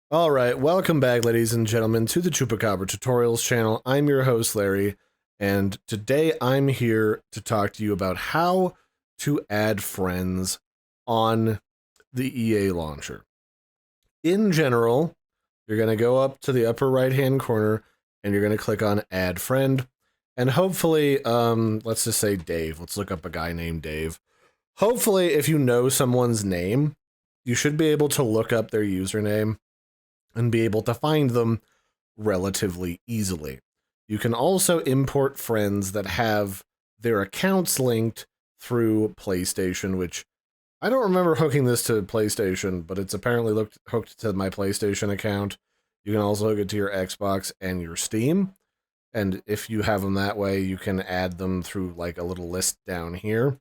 All right, welcome back, ladies and gentlemen, to the Chupacabra Tutorials channel. I'm your host, Larry, and today I'm here to talk to you about how to add friends on the EA launcher. In general, you're going to go up to the upper right-hand corner, and you're going to click on Add Friend, and hopefully, let's just say Dave. Let's look up a guy named Dave. Hopefully, if you know someone's name, you should be able to look up their username and be able to find them relatively easily. You can also import friends that have their accounts linked through PlayStation, which I don't remember hooking this to PlayStation, but it's apparently hooked to my PlayStation account. You can also hook it to your Xbox and your Steam. And if you have them that way, you can add them through like a little list down here.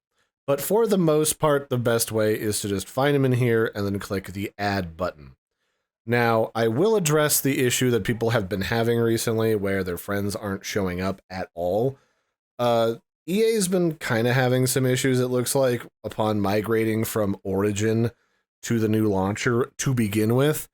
But for the most part, the best way is to just find them in here and then click the add button. Now, I will address the issue that people have been having recently where their friends aren't showing up at all. EA's been kind of having some issues, it looks like, upon migrating from Origin to the new launcher to begin with,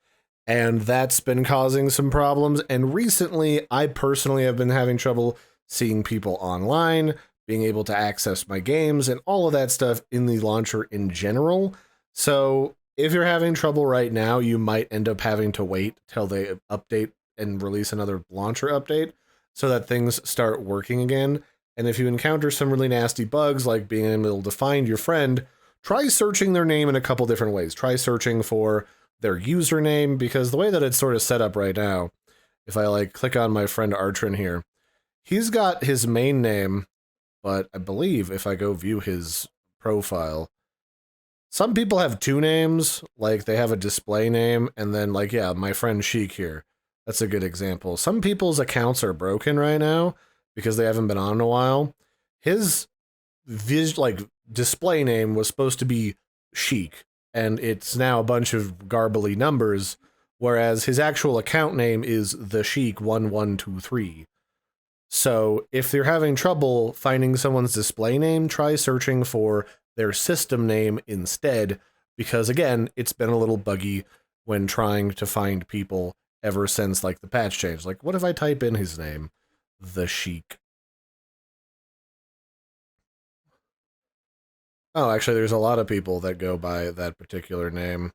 and that's been causing some problems. And recently, I personally have been having trouble seeing people online, being able to access my games, and all of that stuff in the launcher in general. So if you're having trouble right now, you might end up having to wait till they update and release another launcher update so that things start working again. And if you encounter some really nasty bugs, like being able to find your friend, try searching their name in a couple different ways. Try searching for their username, because the way that it's sort of set up right now, if I like click on my friend Artrin here, he's got his main name, but I believe if I go view his profile, some people have two names, like they have a display name, and then like, yeah, my friend Sheik here. That's a good example. Some people's accounts are broken right now because they haven't been on in a while. His display name was supposed to be Sheik, and it's now a bunch of garbly numbers, whereas his actual account name is the Sheik 1123. So if you're having trouble finding someone's display name, try searching for their system name instead, because again, it's been a little buggy when trying to find people ever since like the patch change. Like, what if I type in his name? The Sheik. Oh, actually, there's a lot of people that go by that particular name,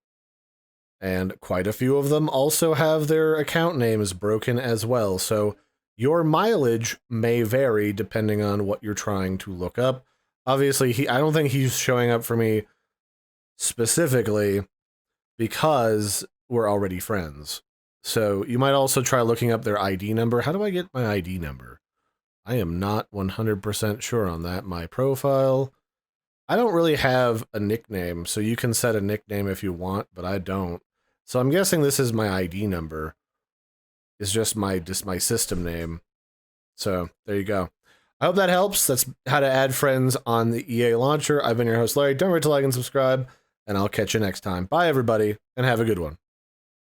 and quite a few of them also have their account names broken as well, so your mileage may vary depending on what you're trying to look up. Obviously, I don't think he's showing up for me specifically because we're already friends. So you might also try looking up their ID number. How do I get my ID number? I am not 100% sure on that. My profile. I don't really have a nickname, so you can set a nickname if you want, but I don't. So I'm guessing this is my ID number. It's just my system name. So there you go. I hope that helps. That's how to add friends on the EA launcher. I've been your host, Larry. Don't forget to like and subscribe, and I'll catch you next time. Bye, everybody, and have a good one.